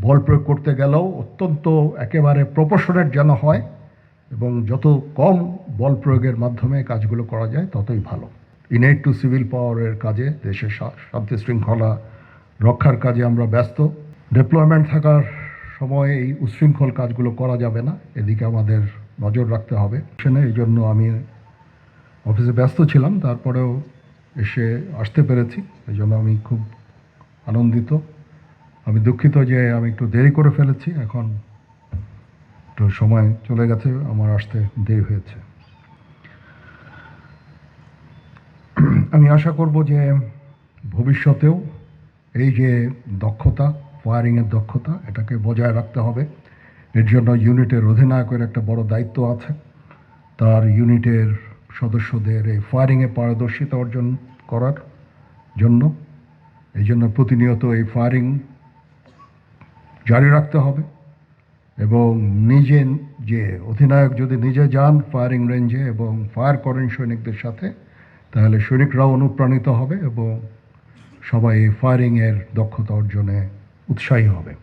বল প্রয়োগ করতে গেলেও অত্যন্ত একেবারে প্রপোর্শনেট যেন হয় এবং যত কম বল প্রয়োগের মাধ্যমে কাজগুলো করা যায় ততই ভালো। ইনেট টু সিভিল পাওয়ারের কাজে, দেশের শান্তি শৃঙ্খলা রক্ষার কাজে আমরা ব্যস্ত। ডিপ্লয়মেন্ট থাকার সময় এই উচ্ছৃঙ্খল কাজগুলো করা যাবে না, এদিকে আমাদের নজর রাখতে হবে। এই জন্য আমি অফিসে ব্যস্ত ছিলাম, তারপরেও আসতে পেরেছি, এই জন্য আমি খুব আনন্দিত। আমি দুঃখিত যে আমি একটু দেরি করে ফেলেছি, এখন একটু সময় চলে গেছে, আমার আসতে দেরি হয়েছে। আমি আশা করব যে ভবিষ্যতেও এই যে দক্ষতা, ফায়ারিংয়ের দক্ষতা, এটাকে বজায় রাখতে হবে। এর জন্য ইউনিটের অধিনায়কের একটা বড় দায়িত্ব আছে, তার ইউনিটের সদস্যদের এই ফায়ারিংয়ে পারদর্শিতা অর্জন করার জন্য। এই জন্য প্রতিনিয়ত এই ফায়ারিং জারি রাখতে হবে এবং নিজে যে অধিনায়ক যদি নিজে যান ফায়ারিং রেঞ্জে এবং ফায়ার করেন সৈনিকদের সাথে, তাহলে সৈনিকরাও অনুপ্রাণিত হবে এবং সবাই এই ফায়ারিংয়ের দক্ষতা অর্জনে উৎসাহী হবে।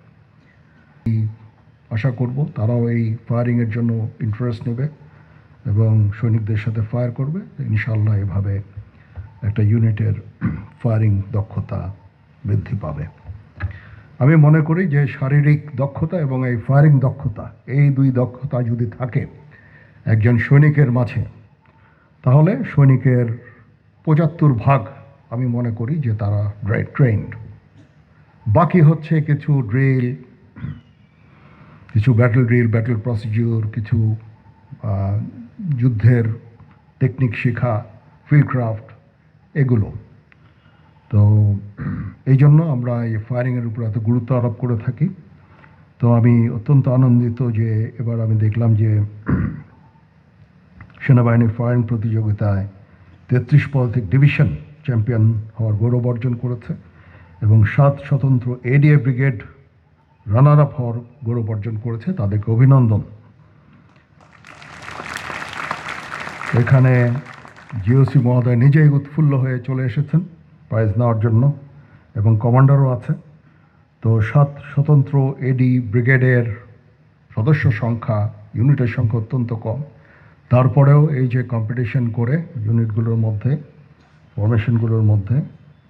আশা করব তারাও এই ফায়ারিংয়ের জন্য ইন্টারেস্ট নেবে এবং সৈনিকদের সাথে ফায়ার করবে। ইনশাআল্লাহ এভাবে একটা ইউনিটের ফায়ারিং দক্ষতা বৃদ্ধি পাবে। আমি মনে করি যে শারীরিক দক্ষতা এবং এই ফায়ারিং দক্ষতা, এই দুই দক্ষতা যদি থাকে একজন সৈনিকের মাঝে, তাহলে সৈনিকের ৭৫% আমি মনে করি যে তারা ট্রেন্ড। বাকি হচ্ছে কিছু ড্রিল, কিছু ব্যাটল ড্রিল, ব্যাটল প্রসিডিউর, কিছু যুদ্ধের টেকনিক শেখা, ফিল্ডক্রাফট, এগুলো। তো এই জন্য আমরা এই ফায়ারিংয়ের উপর এত গুরুত্ব আরোপ করে থাকি। তো আমি অত্যন্ত আনন্দিত যে এবার আমি দেখলাম যে সেনাবাহিনীর ফায়ারিং প্রতিযোগিতায় ৩৩ পদাতিক ডিভিশন চ্যাম্পিয়ন হওয়ার গৌরব অর্জন করেছে এবং ৭ স্বতন্ত্র এডিএ ব্রিগেড রানার আপ হওয়ার গৌরব অর্জন করেছে। তাদেরকে অভিনন্দন। এখানে জিওসি মহোদয় নিজেই উৎফুল্ল হয়ে চলে এসেছেন প্রাইজ নেওয়ার জন্য এবং কমান্ডারও আছে। তো ৭ স্বতন্ত্র এডি ব্রিগেডের সদস্য সংখ্যা, ইউনিটের সংখ্যা অত্যন্ত কম, তারপরেও এই যে কম্পিটিশন করে ইউনিটগুলোর মধ্যে, ফরমেশনগুলোর মধ্যে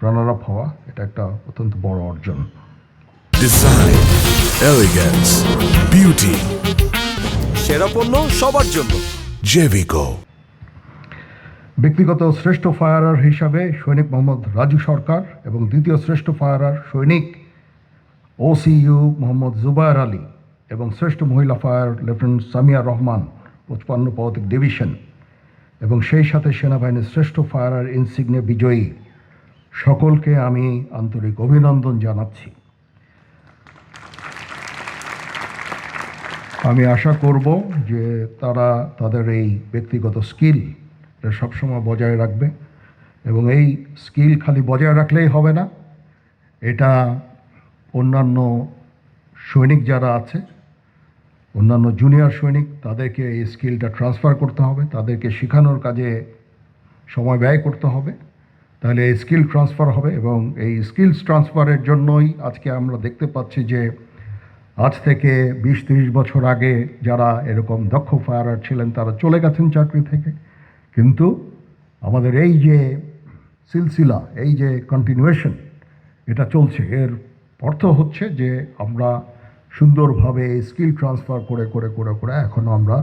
রানার আপ হওয়া, এটা একটা অত্যন্ত বড় অর্জন। ডিজাইন, এলিগেন্স, বিউটি, সেরা পণ্য সবার জন্য জেভিকো। ব্যক্তিগত শ্রেষ্ঠ ফায়ারার হিসাবে সৈনিক মোহাম্মদ রাজু সরকার এবং দ্বিতীয় শ্রেষ্ঠ ফায়ারার সৈনিক ওসিইউ মোহাম্মদ জুবায়ের আলী এবং শ্রেষ্ঠ মহিলা ফায়ার লেফটেন্যান্ট সামিয়া রহমান ৫৫ পদাতিক ডিভিশন এবং সেই সাথে সেনাবাহিনীর শ্রেষ্ঠ ফায়ারার ইনসিগনে বিজয়ী সকলকে আমি আন্তরিক অভিনন্দন জানাচ্ছি। আমি আশা করব যে তারা তাদের এই ব্যক্তিগত স্কিল সবসময় বজায় রাখবে এবং এই স্কিল খালি বজায় রাখলেই হবে না, এটা অন্যান্য সৈনিক যারা আছে, অন্যান্য জুনিয়র সৈনিক, তাদেরকে এই স্কিলটা ট্রান্সফার করতে হবে, তাদেরকে শেখানোর কাজে সময় ব্যয় করতে হবে, তাহলে এই স্কিল ট্রান্সফার হবে। এবং এই স্কিলস ট্রান্সফারের জন্যই আজকে আমরা দেখতে পাচ্ছি যে আজ থেকে ২০-৩০ বছর আগে যারা এরকম দক্ষ ফায়ারার ছিলেন তারা চলে গেছেন চাকরি থেকে, কিন্তু আমাদের এই যে সিলসিলা, এই যে কন্টিনিউয়েশন, এটা চলছে। এর অর্থ হচ্ছে যে আমরা সুন্দরভাবে এই স্কিল ট্রান্সফার করে করে করে করে এখনও আমরা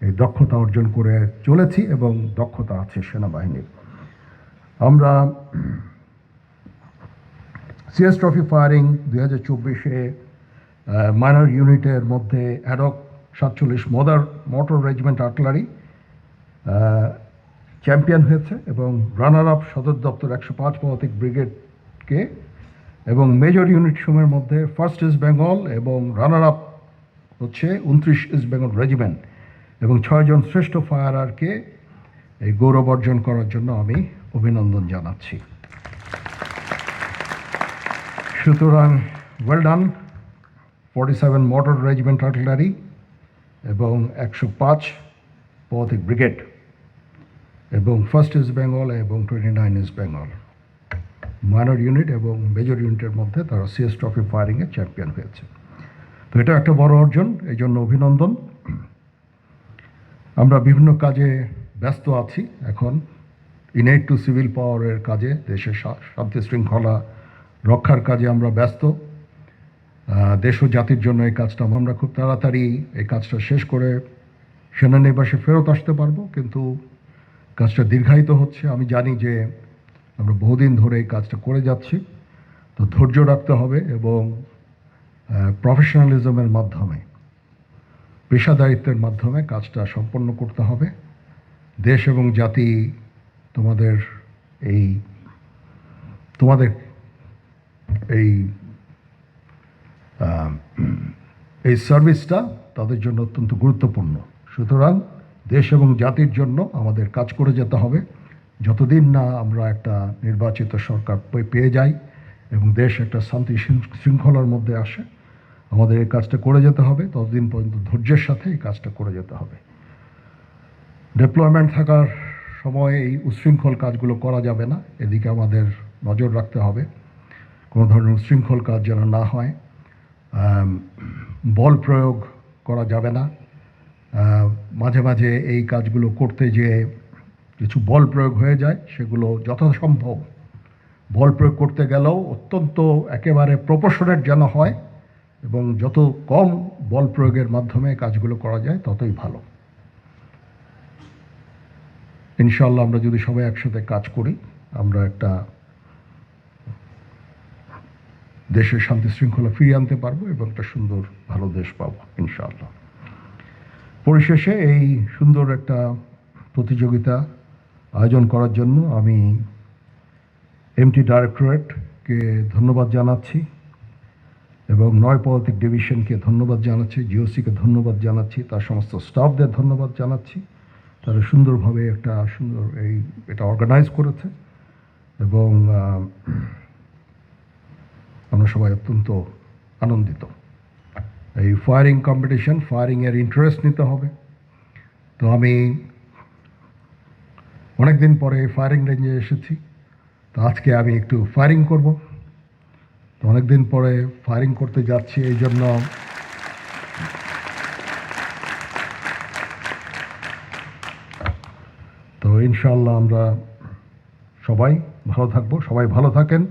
এই দক্ষতা অর্জন করে চলেছি এবং দক্ষতা আছে সেনাবাহিনীর। আমরা সিএস ট্রফি ফায়ারিং ২০২৪-এ মাইনর ইউনিটের মধ্যে ad hoc ৪৭ motor regiment artillery champion হয়েছে এবং রানার আপ সদর দপ্তর ১০৫ পদাতিক ব্রিগেডকে, এবং মেজর ইউনিট সমূহের মধ্যে ফার্স্ট ইস্ট বেঙ্গল এবং রানার আপ হচ্ছে ২৯ ইস্ট বেঙ্গল রেজিমেন্ট এবং ৬ জন শ্রেষ্ঠ ফায়ারারকে এই গৌরব অর্জন করার জন্য আমি অভিনন্দন জানাচ্ছি। সুতরাং well done 47 motor regiment artillery এবং ১০৫ পদাতিক ব্রিগেড এবং ফার্স্ট ইস্ট বেঙ্গল এবং 29 ইস্ট বেঙ্গল মাইনর ইউনিট এবং মেজর ইউনিটের মধ্যে তারা সিএস ট্রফি ফায়ারিংয়ে চ্যাম্পিয়ন হয়েছে। তো এটা একটা বড় অর্জন, এই জন্য অভিনন্দন। আমরা বিভিন্ন কাজে ব্যস্ত আছি এখন, ইনেট টু সিভিল পাওয়ারের কাজে, দেশের শান্তি শৃঙ্খলা রক্ষার কাজে আমরা ব্যস্ত। দেশ ও জাতির জন্য এই কাজটা আমরা খুব তাড়াতাড়ি এই কাজটা শেষ করে সেনানিবাসে ফেরত আসতে পারবো, কিন্তু কাজটা দীর্ঘায়িত হচ্ছে। আমি জানি যে আমরা বহুদিন ধরে এই কাজটা করে যাচ্ছি, তো ধৈর্য রাখতে হবে এবং প্রফেশনালিজমের মাধ্যমে, পেশাদারিত্বের মাধ্যমে কাজটা সম্পন্ন করতে হবে। দেশ এবং জাতি তোমাদের এই এই সার্ভিসটা তাদের জন্য অত্যন্ত গুরুত্বপূর্ণ। সুতরাং দেশ এবং জাতির জন্য আমাদের কাজ করে যেতে হবে। যতদিন না আমরা একটা নির্বাচিত সরকার পেয়ে যাই এবং দেশ একটা শান্তি শৃঙ্খলার মধ্যে আসে, আমাদের এই কাজটা করে যেতে হবে। ততদিন পর্যন্ত ধৈর্যের সাথে এই কাজটা করে যেতে হবে। ডিপ্লয়মেন্ট থাকার সময় এই উচ্ছৃঙ্খল কাজগুলো করা যাবে না, এদিকে আমাদের নজর রাখতে হবে কোনো ধরনের উচ্ছৃঙ্খল কাজ যেন না হয়। বল প্রয়োগ করা যাবে না। মাঝে মাঝে এই কাজগুলো করতে যেয়ে কিছু বল প্রয়োগ হয়ে যায়, সেগুলো যথাসম্ভব বল প্রয়োগ করতে গেলেও অত্যন্ত একেবারে প্রপোর্শনেট যেন হয়, এবং যত কম বল প্রয়োগের মাধ্যমে কাজগুলো করা যায় ততই ভালো। ইনশাআল্লাহ আমরা যদি সবাই একসাথে কাজ করি, আমরা একটা দেশের শান্তি শৃঙ্খলা ফিরিয়ে আনতে পারবো এবং একটা সুন্দর ভালো দেশ পাবো ইনশাআল্লাহ। পরিশেষে এই সুন্দর একটা প্রতিযোগিতা আয়োজন করার জন্য আমি এমটি ডাইরেক্টরেটকে ধন্যবাদ জানাচ্ছি এবং পদাতিক ডিভিশনকে ধন্যবাদ জানাচ্ছি, জিওসিকে ধন্যবাদ জানাচ্ছি, তার সমস্ত স্টাফদের ধন্যবাদ জানাচ্ছি। তারা সুন্দরভাবে এটা অর্গানাইজ করেছে এবং আমরা সবাই অত্যন্ত আনন্দিত। এই ফায়ারিং কম্পিটিশন, ফায়ারিংয়ের ইন্টারেস্ট নিতে হবে। তো আমি অনেকদিন পরে ফায়ারিং রেঞ্জে এসেছি, তো আজকে আমি একটু ফায়ারিং করব। তো অনেকদিন পরে ফায়ারিং করতে যাচ্ছি, এই জন্য তো ইনশাআল্লাহ আমরা সবাই ভালো থাকবো। সবাই ভালো থাকেন।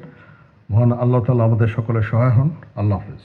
মহান আল্লাহ তাআলা আমাদের সকলের সহায় হন। আল্লাহ হাফেজ।